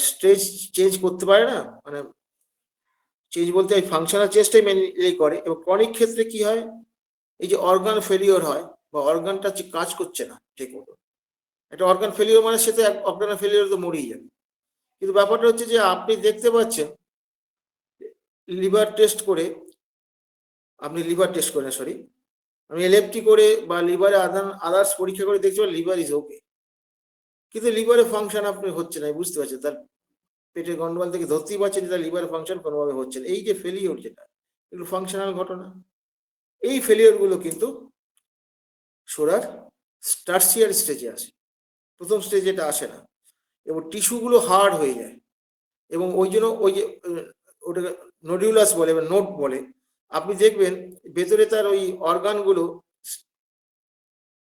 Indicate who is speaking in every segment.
Speaker 1: Stage change করতে পারে না, মানে চেঞ্জ বলতে এই ফাংশনাল চেঞ্জটাই মেনলি করে। এবং ক্রনিক ক্ষেত্রে কি হয়, এই যে অর্গান ফেলিওর হয় বা অর্গানটা কাজ করছে না ঠিক মতো, একটা অর্গান ফেলিওর মানে সে তো অর্গান ফেলিওর তো মরেই যাবে। কিন্তু ব্যাপারটা হচ্ছে যে আপনি দেখতে পাচ্ছেন লিভার টেস্ট করে, আপনি লিভার টেস্ট করেন, সরি, আমি এলএফটি করে বা লিভারে আদার্স পরীক্ষা করে দেখতে পাই লিভার ইজ ওকে, কিন্তু লিভারের ফাংশন আপনি হচ্ছে না, বুঝতে পারছেন তার পেটের গন্ডগোল থেকে ধরতেই পারছেন যে তার লিভারের ফাংশন কোনোভাবে হচ্ছে না। এই যে ফেলিওর যেটা, এগুলো ফাংশনাল ঘটনা। এই ফেলিওর গুলো কিন্তু সোরার টার্সিয়ারি স্টেজে আসে, প্রথম স্টেজে এটা আসে না, এবং টিস্যুগুলো হার্ড হয়ে যায়। এবং ওই জন্য ওই যে ওটাকে নোডিউলাস বলে বা নোট বলে, আপনি দেখবেন ভেতরে তার ওই অর্গানগুলো,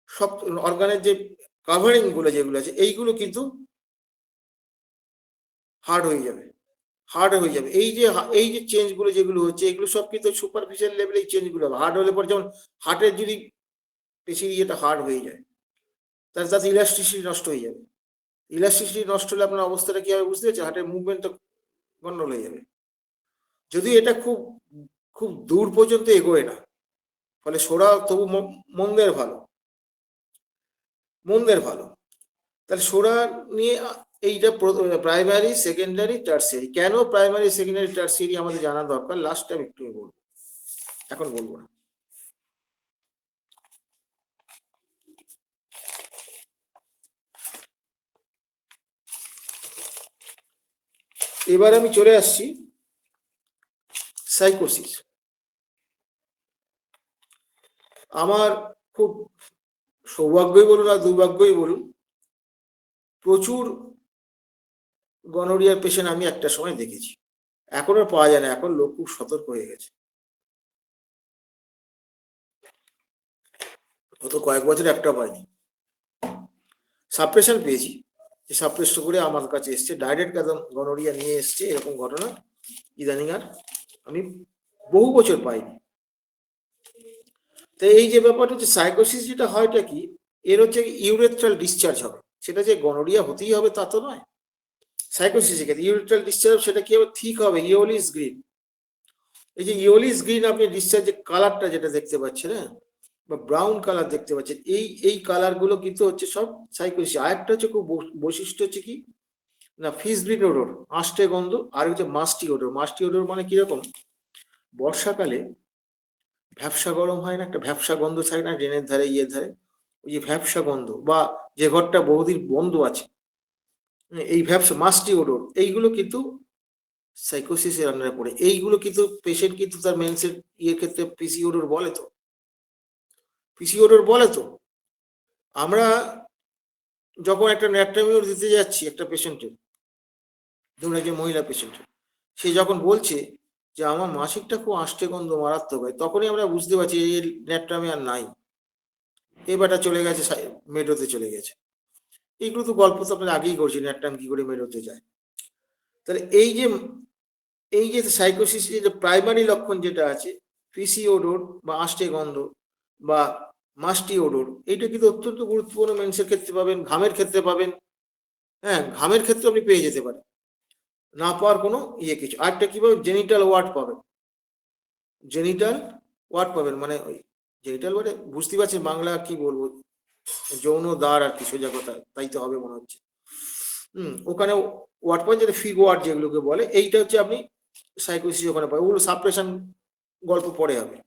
Speaker 1: সব অর্গানের যে কাভারিং গুলো যেগুলো আছে এইগুলো কিন্তু হার্ড হয়ে যাবে, হার্ড হয়ে যাবে। এই যে চেঞ্জগুলো যেগুলো হচ্ছে এগুলো সব কিন্তু সুপারফিশিয়াল লেভেলে এই চেঞ্জগুলো হবে। হার্ড হলে পরে যেমন হার্টের যদি পেশির ইয়েটা হার্ড হয়ে যায়, তাহলে তাতে ইলাস্টিসিটি নষ্ট হয়ে যাবে। ইলাস্টিসিটি নষ্ট হলে আপনার অবস্থাটা কি হবে বুঝতে পারছেন, হার্টের মুভমেন্টটা গন্ডগোল হয়ে যাবে। যদি এটা খুব খুব দূর পর্যন্ত এগোয় না, ফলে সোরা তবু মন্দের ভালো, মন্দের ভালো। তাহলে সোরা নিয়ে এইটা প্রাইমারি, সেকেন্ডারি, টার্সিয়ারি। কেন প্রাইমারি, সেকেন্ডারি, টার্সিয়ারি আমাদের জানা দরকার, লাস্ট টাইম একটু বলবো, এখন বলবো না। এবার আমি চলে আসছি সাইকোসিস। আমার খুব সৌভাগ্যই বলুন আর দুর্ভাগ্যই বলুন, প্রচুর গনোরিয়ার পেশেন্ট আমি একটা সময় দেখেছি, এখন আর পাওয়া যায় না, এখন লোক খুব সতর্ক হয়ে গেছে। গত কয়েক বছর একটা পাইনি, সাপ্রেশন পেয়েছি, সাপ্রেস করে আমার কাছে এসছে, ডাইরেক্ট একদম গনোরিয়া নিয়ে এসছে, এরকম ঘটনা ইদানিং আর আমি বহু বছর পাইনি। তো এই যে ব্যাপারটা হচ্ছে সাইকোসিস যেটা হয়টা কি, এর হচ্ছে ইউরেথ্রাল ডিসচার্জ হবে, সেটা যে গনোরিয়া হতেই হবে তা তো নয়। সাইকোসিসের ক্ষেত্রে ইউরেথ্রাল ডিসচার্জ, সেটা কি হবে, ঠিক হবে ইওলিস গ্রিন। এই যে ইওলিস গ্রিন আপনি ডিসচার্জের কালারটা যেটা দেখতে পাচ্ছেন, হ্যাঁ, বা ব্রাউন কালার দেখতে পাচ্ছেন, এই কালার গুলো কিন্তু হচ্ছে সব সাইকোসিস। আরেকটা হচ্ছে খুব বৈশিষ্ট্য হচ্ছে কি না, ফিস গ্রিন ওডোর, আষ্টে গন্ধ, আর হচ্ছে মাস্টি ওডোর। মাস্টি ওডোর মানে কিরকম, বর্ষাকালে ভ্যাপসা গরম হয় না, একটা ভ্যাপসা গন্ধ থাকে না ড্রেনের ধারে ইয়ের ধারে, ওই যে ভ্যাপসা গন্ধ, বা যে ঘরটা বহুদিন বন্ধ আছে, এই ভ্যাপসা মাস্টি ওডোর, এইগুলো কিন্তু সাইকোসিসের আন্ডারে পড়ে। এইগুলো কিন্তু পেশেন্ট কিন্তু তার মেন্সের ইয়ের ক্ষেত্রে পিসি ওডোর বলে, তো পিসি ওডোর বলে। তো আমরা যখন একটা ন্যাট্রামিওর দিতে যাচ্ছি একটা পেশেন্টের, ধরুন একজন মহিলা পেশেন্টের, সে যখন বলছে যে আমার মাসিকটা খুব আষ্টে গন্ধ মারাত্মক হয়, তখনই আমরা বুঝতে পারছি এই ন্যাট্রামি আর নাই, এবারটা চলে গেছে মেডোতে চলে গেছে। এইগুলো তো গল্প তো আপনার আগেই করছি, ন্যাট্রাম কি করে মেডোতে যায়। তাহলে এই যে সাইকোসিস যে প্রাইমারি লক্ষণ যেটা আছে, পিসি ওডোর বা আষ্টে গন্ধ বা মাস্টি ওডোর, এইটা কিন্তু অত্যন্ত গুরুত্বপূর্ণ। মেন্সের ক্ষেত্রে পাবেন, ঘামের ক্ষেত্রে পাবেন, হ্যাঁ ঘামের ক্ষেত্রে আপনি পেয়ে যেতে পারেন, না পাওয়ার কোনো ইয়ে কিছু। আরেকটা কি পাবেন, জেনিটাল ওয়ার্ড পাবেন, জেনিটাল ওয়ার্ড পাবেন, মানে ওই জেনিটাল ওয়ার্ডে বুঝতে পারছেন বাংলা কি বলবো, যৌন দ্বার আর কি, সোজা কথা তাই তো হবে মনে হচ্ছে। ওখানে ওয়ার্ড পাবেন, যেটা ফিগ ওয়ার্ড যেগুলোকে বলে, এইটা হচ্ছে আপনি সাইকোসিস ওখানে পাবেন। ওগুলো সাপ্রেশন গল্প পরে হবে।